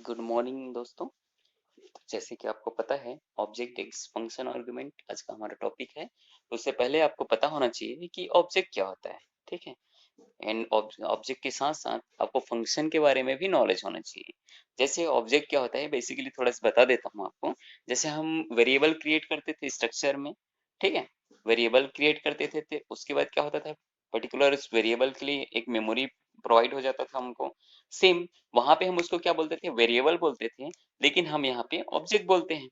Good morning दोस्तों। जैसे कि आपको पता है ऑब्जेक्ट एक फंक्शन आर्गुमेंट आज का हमारा टॉपिक है। तो उससे पहले आपको पता होना चाहिए कि ऑब्जेक्ट क्या होता है। ठीक है। एंड ऑब्जेक्ट के साथ साथ आपको फंक्शन के बारे में भी नॉलेज होना चाहिए। जैसे ऑब्जेक्ट क्या होता है बेसिकली थोड़ा सा बता देता हूँ आपको। जैसे हम वेरिएबल क्रिएट करते थे स्ट्रक्चर में। ठीक है। वेरिएबल क्रिएट करते थे उसके बाद क्या होता था, पर्टिकुलर उस वेरिएबल के लिए एक मेमोरी प्रोवाइड हो जाता था हमको। सेम वहां पे हम उसको क्या बोलते थे, वेरिएबल बोलते थे। लेकिन हम यहाँ पे ऑब्जेक्ट बोलते हैं।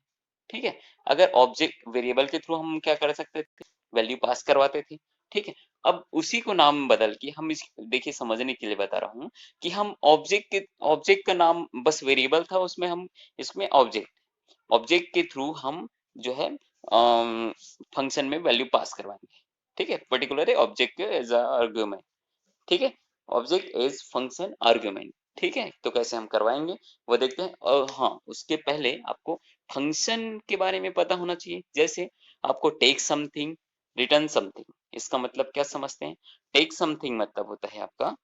ठीक है। अगर ऑब्जेक्ट वेरिएबल के थ्रू हम क्या कर सकते थे, वैल्यू पास करवाते थे। ठीक है। अब उसी को नाम बदल के हम इस देखिए समझने के लिए बता रहा हूँ कि हम ऑब्जेक्ट का नाम बस वेरिएबल था, उसमें हम इसमें ऑब्जेक्ट के थ्रू हम जो है फंक्शन में वैल्यू पास करवाएंगे। ठीक है। Particular object as argument. ठीक है। Object as function argument. ठीक है। तो कैसे हम करवाएंगे वो देखते हैं। और हाँ, उसके पहले आपको फंक्शन के बारे में पता होना चाहिए। जैसे आपको टेक समथिंग, रिटर्न समथिंग, इसका मतलब क्या समझते हैं। टेक समथिंग मतलब होता है आपका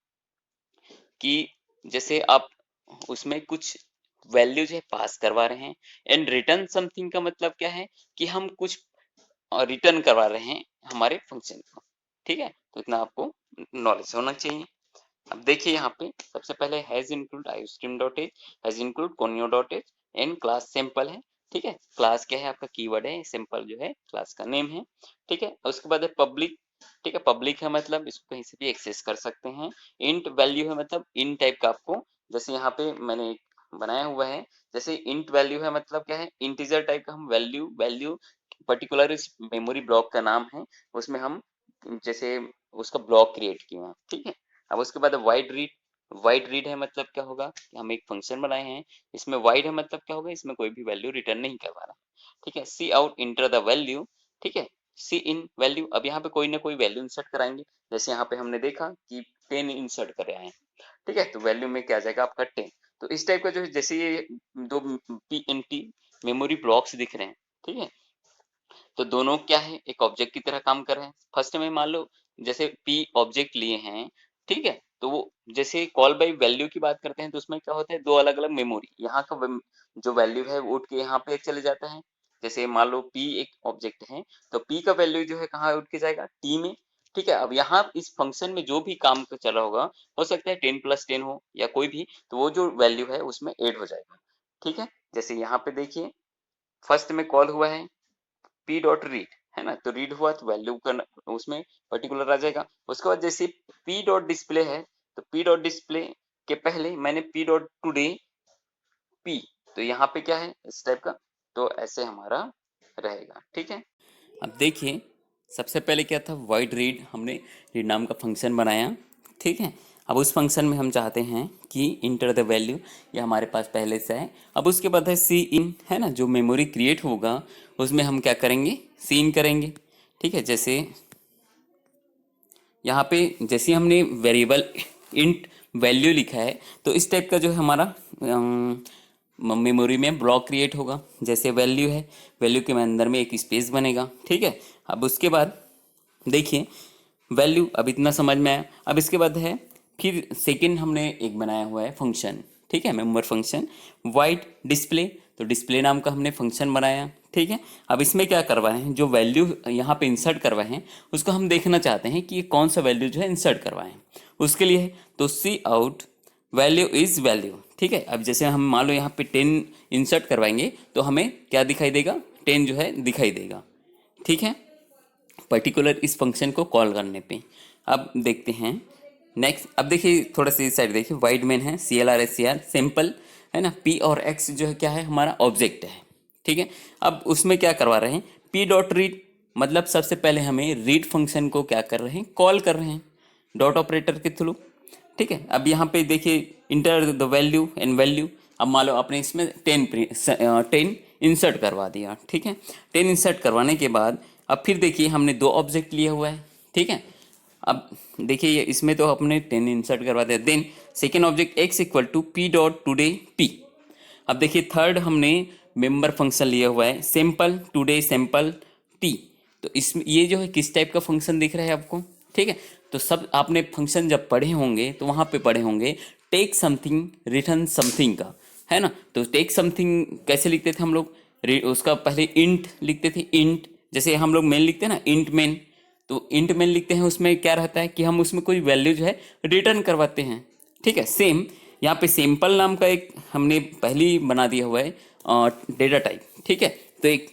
कि जैसे आप उसमें कुछ वैल्यू जो है पास करवा रहे हैं। एंड रिटर्न समथिंग का मतलब क्या है कि हम कुछ रिटर्न करवा रहे हैं हमारे फंक्शन को। ठीक है। तो इतना आपको नॉलेज होना चाहिए। अब देखिए यहाँ पे सबसे पहले hash include iostream dot h, hash include conio dot h and class sample है। ठीक है। क्लास क्या है आपका, कीवर्ड है, सैंपल जो है क्लास का नेम है। ठीक है। उसके बाद है पब्लिक। ठीक है। पब्लिक है मतलब इसको कहीं से भी एक्सेस कर सकते हैं। इंट वैल्यू है मतलब इन टाइप का आपको, जैसे यहाँ पे मैंने एक बनाया हुआ है। जैसे इंट वैल्यू है मतलब क्या है, इंटीजर टाइप का हम वैल्यू वैल्यू पर्टिकुलर इस मेमोरी ब्लॉक का नाम है, उसमें हम जैसे उसका ब्लॉक क्रिएट किए हैं। ठीक है। अब उसके बाद वाइड रीड। वाइड रीड है मतलब क्या होगा कि हम एक फंक्शन बनाए हैं, इसमें वाइड है मतलब क्या होगा, इसमें कोई भी वैल्यू रिटर्न नहीं करवाना। ठीक है। सी आउट इंटर द वैल्यू। ठीक है। सी इन वैल्यू, अब यहाँ पे कोई ना कोई वैल्यू इंसर्ट कराएंगे। जैसे यहाँ पे हमने देखा कि 10 इंसर्ट कर रहे हैं। ठीक है। तो वैल्यू में क्या जाएगा आपका 10। तो इस टाइप का जो है, जैसे ये दो p and t memory blocks दिख रहे हैं। ठीक है। तो दोनों क्या है, एक ऑब्जेक्ट की तरह काम कर रहे हैं। फर्स्ट में मान लो जैसे पी ऑब्जेक्ट लिए हैं। ठीक है। तो वो जैसे कॉल बाय वैल्यू की बात करते हैं तो उसमें क्या होता है, दो अलग अलग मेमोरी, यहाँ का जो वैल्यू है वो उठ के यहाँ पे चले जाता है। जैसे मान लो पी एक ऑब्जेक्ट है, तो पी का वैल्यू जो है कहाँ उठ के जाएगा, टी में। ठीक है। अब यहाँ इस फंक्शन में जो भी काम चल रहा होगा, हो सकता है 10+10 हो या कोई भी, तो वो जो वैल्यू है उसमें ऐड हो जाएगा। ठीक है। जैसे यहाँ पे देखिए फर्स्ट में कॉल हुआ है पी डॉट रीड, है ना, तो रीड हुआ तो वैल्यू का उसमें पर्टिकुलर आ जाएगा। उसके बाद जैसे पी डॉट डिस्प्ले है, तो पी डॉट डिस्प्ले के पहले मैंने पी डॉट टूडे पी, तो यहाँ पे क्या है इस टाइप का, तो ऐसे हमारा रहेगा। ठीक है। अब देखिए सबसे पहले क्या था, वाइड रीड, हमने रीड नाम का फंक्शन बनाया। ठीक है। अब उस फंक्शन में हम चाहते हैं कि इंटर द वैल्यू, ये हमारे पास पहले से है। अब उसके बाद है सी इन, है ना, जो मेमोरी क्रिएट होगा उसमें हम क्या करेंगे, सी इन करेंगे। ठीक है। जैसे यहाँ पे जैसे हमने वेरिएबल इंट वैल्यू लिखा है, तो इस टाइप का जो है हमारा मेमोरी में ब्लॉक क्रिएट होगा। जैसे वैल्यू है, वैल्यू के अंदर में एक स्पेस बनेगा। ठीक है। अब उसके बाद देखिए वैल्यू, अब इतना समझ में आया। अब इसके बाद है फिर सेकंड हमने एक बनाया हुआ है फंक्शन। ठीक है। मेंबर फंक्शन वाइड डिस्प्ले, तो डिस्प्ले नाम का हमने फंक्शन बनाया। ठीक है। अब इसमें क्या करवाए हैं, जो वैल्यू यहाँ पे इंसर्ट करवाए हैं उसको हम देखना चाहते हैं कि ये कौन सा वैल्यू जो है इंसर्ट करवाए हैं। उसके लिए तो सी आउट वैल्यू इज वैल्यू। ठीक है। अब जैसे हम मान लो यहाँ पे 10 इंसर्ट करवाएंगे तो हमें क्या दिखाई देगा, 10 जो है दिखाई देगा। ठीक है। पर्टिकुलर इस फंक्शन को कॉल करने पे। अब देखते हैं नेक्स्ट। अब देखिए थोड़ा सा इस साइड देखिए, वाइड मेन है, c l r s c r simple, है ना, पी और एक्स जो है क्या है हमारा ऑब्जेक्ट है। ठीक है। अब उसमें क्या करवा रहे हैं, पी डॉट रीड, मतलब सबसे पहले हमें रीड फंक्शन को क्या कर रहे हैं, कॉल कर रहे हैं डॉट ऑपरेटर के थ्रू। ठीक है। अब यहाँ पे देखिए enter the value and value, अब मान लो आपने इसमें 10 इंसर्ट करवा दिया। ठीक है। 10 इंसर्ट करवाने के बाद अब फिर देखिए हमने दो ऑब्जेक्ट लिया हुआ है। ठीक है। अब देखिए ये इसमें तो अपने 10 इंसर्ट करवा दिया, then second object x equal to p dot today p. अब देखिए थर्ड हमने मेंबर फंक्शन लिया हुआ है सैंपल टुडे सैंपल टी। तो इसमें ये जो है किस टाइप का फंक्शन दिख रहा है आपको। ठीक है। तो सब आपने फंक्शन जब पढ़े होंगे तो वहाँ पे पढ़े होंगे टेक समथिंग रिटर्न समथिंग का। है ना। तो टेक समथिंग कैसे लिखते थे हम लोग, उसका पहले इंट लिखते थे, इंट, जैसे हम लोग मेन लिखते हैं ना, इंट मेन, तो इंट मेन लिखते हैं, उसमें क्या रहता है कि हम उसमें कोई वैल्यू जो है रिटर्न करवाते हैं, ठीक है। सेम यहाँ पे सिंपल नाम का एक हमने पहले ही बना दिया हुआ है डेटा टाइप, ठीक है। तो एक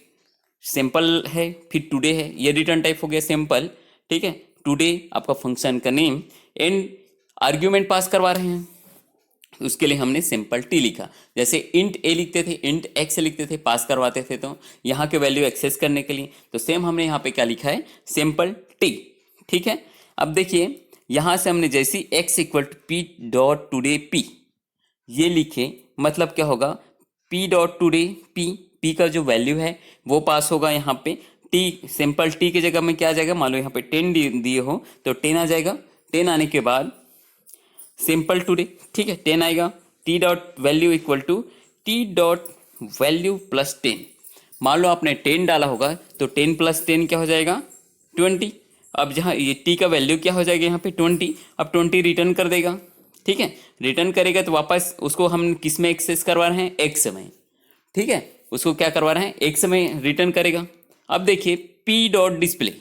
सिंपल है, फिर टुडे है, ये रिटर्न टाइप हो गया सिंपल, ठीक है। टुडे आपका फंक्शन का नेम, एंड आर्ग्यूमेंट पास करवा रहे हैं, उसके लिए हमने सिंपल टी लिखा। जैसे इंट ए लिखते थे, इंट एक्स लिखते थे, पास करवाते थे तो यहाँ के वैल्यू एक्सेस करने के लिए, तो सेम हमने यहाँ पे क्या लिखा है, सिंपल टी, ठीक है। अब देखिए यहाँ से हमने जैसी x equal to p dot today p ये लिखे, मतलब क्या होगा, पी डॉट टूडे पी का जो वैल्यू है वो पास होगा यहाँ पे, टी सिंपल टी की जगह में क्या आ जाएगा, मान लो यहाँ पे 10 दिए हो तो 10 आ जाएगा, 10 आने के बाद सिंपल टुडे, ठीक है, 10 आएगा, t dot value equal to t dot value plus 10, मान लो आपने 10 डाला होगा तो 10 प्लस 10 क्या हो जाएगा, 20। अब जहाँ ये टी का वैल्यू क्या हो जाएगा यहाँ पे 20, अब 20 रिटर्न कर देगा, ठीक है। रिटर्न करेगा तो वापस उसको हम किस में एक्सेस करवा रहे हैं, एक्स में, ठीक है, उसको क्या करवा रहे हैं, एक्स में रिटर्न करेगा। अब देखिए पी डॉट डिस्प्ले,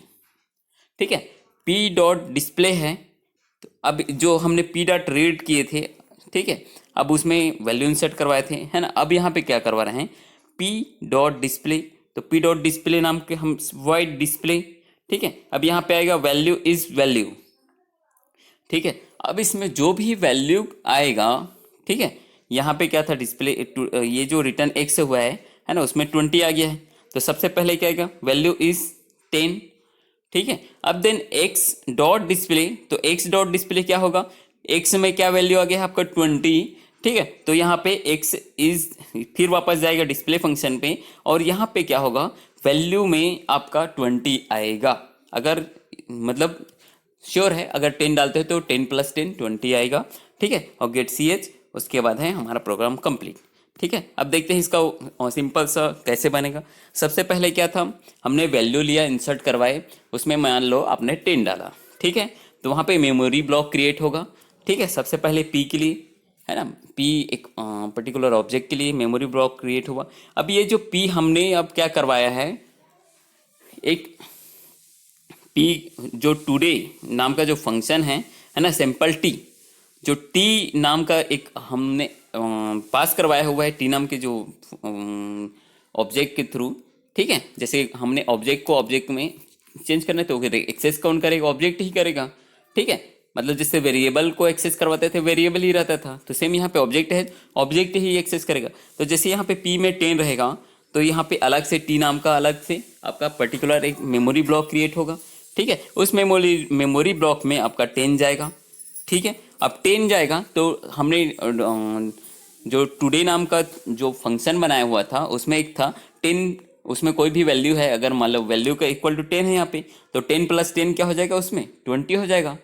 ठीक है, पी डॉट डिस्प्ले है, तो अब जो हमने पी डॉट रीड किए थे, ठीक है, अब उसमें वैल्यू इंसर्ट करवाए थे, है ना। अब यहाँ पे क्या करवा रहे हैं, पी डॉट डिस्प्ले, तो पी डॉट डिस्प्ले नाम के हम वाइड डिस्प्ले, ठीक है। अब यहाँ पे आएगा वैल्यू इज वैल्यू, ठीक है। अब इसमें जो भी वैल्यू आएगा, ठीक है, यहाँ पे क्या था डिस्प्ले, ये जो रिटर्न एक्स से हुआ है ना, उसमें 20 आ गया है, तो सबसे पहले क्या आएगा, वैल्यू इज 10, ठीक है। अब देन एक्स डॉट डिस्प्ले, तो एक्स डॉट डिस्प्ले क्या होगा, एक्स में क्या वैल्यू आ गया आपका 20, ठीक है, तो यहाँ पे एक्स इज, फिर वापस जाएगा डिस्प्ले फंक्शन पे, और यहाँ पे क्या होगा, वैल्यू में आपका 20 आएगा, अगर मतलब श्योर है, अगर 10 डालते हो तो 10 प्लस 10 20 आएगा, ठीक है, और गेट सी एच, उसके बाद है हमारा प्रोग्राम कंप्लीट, ठीक है। अब देखते हैं इसका सिंपल सा कैसे बनेगा। सबसे पहले क्या था, हमने वैल्यू लिया, इंसर्ट करवाए, उसमें मान लो आपने 10 डाला, ठीक है, तो वहाँ पे मेमोरी ब्लॉक क्रिएट होगा, ठीक है। सबसे पहले पी के लिए, है ना, पी एक पर्टिकुलर ऑब्जेक्ट के लिए मेमोरी ब्लॉक क्रिएट हुआ। अब ये जो पी हमने अब क्या करवाया है, एक पी जो टुडे नाम का जो फंक्शन है ना, सिंपल टी, जो टी नाम का एक हमने पास करवाया हुआ है, टी नाम के जो ऑब्जेक्ट के थ्रू, ठीक है। जैसे हमने ऑब्जेक्ट को ऑब्जेक्ट में चेंज करना है तो एक्सेस कौन करेगा, ऑब्जेक्ट ही करेगा, ठीक है। मतलब जिससे वेरिएबल को एक्सेस करवाते थे वेरिएबल ही रहता था, तो सेम यहाँ पे ऑब्जेक्ट है, ऑब्जेक्ट ही एक्सेस करेगा। तो जैसे यहाँ पे पी में 10 रहेगा, तो यहाँ पे अलग से टी नाम का अलग से आपका पर्टिकुलर एक मेमोरी ब्लॉक क्रिएट होगा, ठीक है। उस मेमोरी ब्लॉक में आपका 10 जाएगा, ठीक है। अब 10 जाएगा तो हमने जो टुडे नाम का जो फंक्शन बनाया हुआ था उसमें एक था 10, उसमें कोई भी वैल्यू है, अगर मान लो वैल्यू का इक्वल टू 10 है यहाँ पे, तो 10 प्लस 10 क्या हो जाएगा, उसमें 20 हो जाएगा,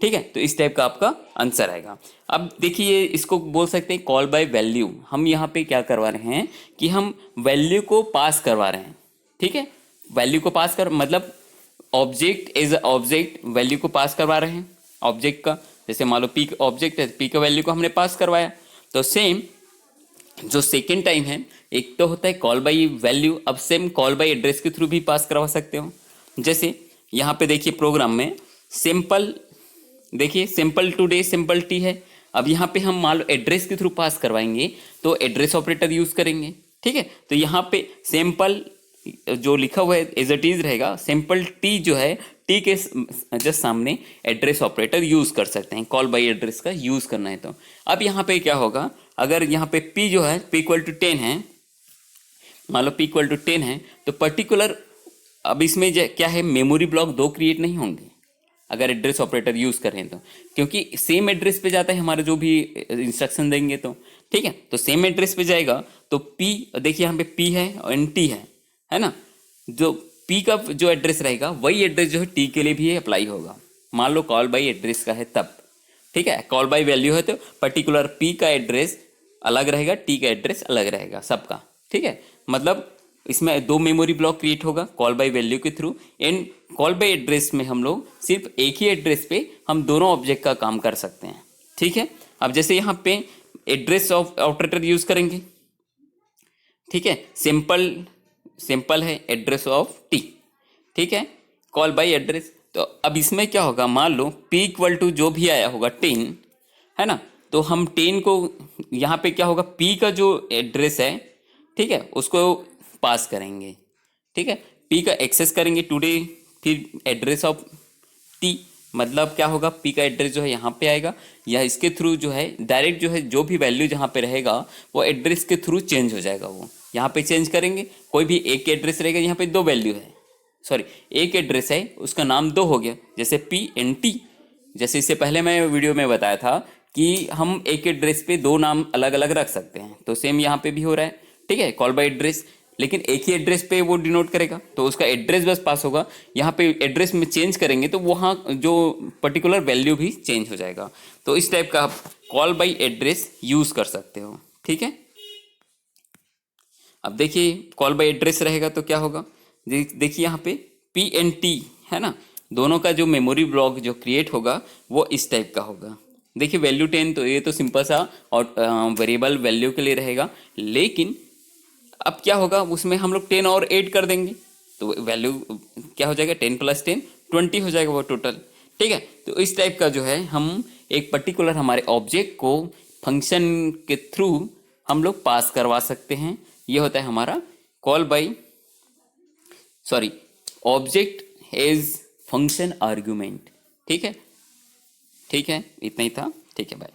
ठीक है। तो इस टाइप का आपका आंसर आएगा। अब देखिए इसको बोल सकते हैं कॉल बाय वैल्यू। हम यहाँ पे क्या करवा रहे हैं कि हम वैल्यू को पास करवा रहे हैं, ठीक है। वैल्यू को पास कर मतलब ऑब्जेक्ट एज ऑब्जेक्ट वैल्यू को पास करवा रहे हैं ऑब्जेक्ट का। जैसे मान लो पी ऑब्जेक्ट है, पी का वैल्यू को हमने पास करवाया, तो सेम जो सेकेंड टाइम है, एक तो होता है कॉल बाई वैल्यू, अब सेम कॉल बाई एड्रेस के थ्रू भी पास करवा सकते हो। जैसे यहाँ पे देखिए प्रोग्राम में सिंपल, देखिए सिंपल टुडे सिंपल टी है, अब यहाँ पे हम मान लो एड्रेस के थ्रू पास करवाएंगे तो एड्रेस ऑपरेटर यूज करेंगे, ठीक है। तो यहाँ पे सिंपल जो लिखा हुआ है एज इट इज रहेगा, सिंपल टी जो है टी के जस्ट सामने एड्रेस ऑपरेटर यूज कर सकते हैं, कॉल बाई एड्रेस का यूज करना है तो। अब यहाँ पे क्या होगा, अगर यहाँ पे पी जो है पी इक्वल टू 10 है, मान लो पी इक्वल टू 10 है, तो पर्टिकुलर अब इसमें क्या है, मेमोरी ब्लॉक 2 क्रिएट नहीं होंगे अगर एड्रेस ऑपरेटर यूज करें तो, क्योंकि सेम एड्रेस पे जाता है हमारे जो भी इंस्ट्रक्शन देंगे तो, ठीक है। तो सेम एड्रेस पे जाएगा तो पी, देखिए यहाँ पे पी है और एन टी है ना, जो पी का जो एड्रेस रहेगा वही एड्रेस जो है टी के लिए भी अप्लाई होगा। मान लो कॉल बाई एड्रेस का है तब, ठीक है, कॉल बाई वैल्यू है तो पर्टिकुलर पी का एड्रेस अलग रहेगा, टी का एड्रेस अलग रहेगा सबका, ठीक है। मतलब इसमें 2 मेमोरी ब्लॉक क्रिएट होगा कॉल बाई वैल्यू के through, and call by address में हम लोग सिर्फ एक ही एड्रेस पे हम दोनों ऑब्जेक्ट का काम कर सकते हैं, ठीक है। अब जैसे यहाँ पे एड्रेस ऑफ ऑपरेटर यूज करेंगे, ठीक है। सिंपल है एड्रेस ऑफ टी, ठीक है, कॉल बाय एड्रेस। तो अब इसमें क्या होगा, मान लो p इक्वल टू जो भी आया होगा 10, है ना, तो हम 10 को यहाँ पे क्या होगा, p का जो एड्रेस है, ठीक है, उसको पास करेंगे, ठीक है, p का एक्सेस करेंगे टुडे, फिर एड्रेस ऑफ t, मतलब क्या होगा, p का एड्रेस जो है यहाँ पे आएगा, या इसके थ्रू जो है डायरेक्ट जो है जो भी वैल्यू जहाँ पे रहेगा वो एड्रेस के थ्रू चेंज हो जाएगा। वो यहाँ पे चेंज करेंगे, कोई भी एक एड्रेस रहेगा, यहाँ पे दो वैल्यू है, सॉरी एक एड्रेस है उसका नाम दो हो गया, जैसे पी एन टी, जैसे इससे पहले मैं वीडियो में बताया था कि हम एक एड्रेस पे दो नाम अलग अलग रख सकते हैं, तो सेम यहाँ पे भी हो रहा है, ठीक है, कॉल बाय एड्रेस, लेकिन एक ही एड्रेस पे वो डिनोट करेगा, तो उसका एड्रेस बस पास होगा। यहाँ पे एड्रेस में चेंज करेंगे तो वहाँ जो पर्टिकुलर वैल्यू भी चेंज हो जाएगा। तो इस टाइप का आप कॉल बाय एड्रेस यूज कर सकते हो, ठीक है। अब देखिए कॉल बाय एड्रेस रहेगा तो क्या होगा, देखिए यहाँ पे पी एन टी है ना, दोनों का जो मेमोरी ब्लॉक जो क्रिएट होगा वो इस टाइप का होगा। देखिए वैल्यू 10, तो ये तो सिंपल सा और वेरिएबल वैल्यू के लिए रहेगा, लेकिन अब क्या होगा, उसमें हम लोग 10 और ऐड कर देंगे तो वैल्यू क्या हो जाएगा, 10 + 10 20 हो जाएगा वो टोटल, ठीक है। तो इस टाइप का जो है हम एक पर्टिकुलर हमारे ऑब्जेक्ट को फंक्शन के थ्रू हम लोग पास करवा सकते हैं। ये होता है हमारा call by, sorry, object as function argument, ठीक है, ठीक है, इतना ही था, ठीक है, बाय।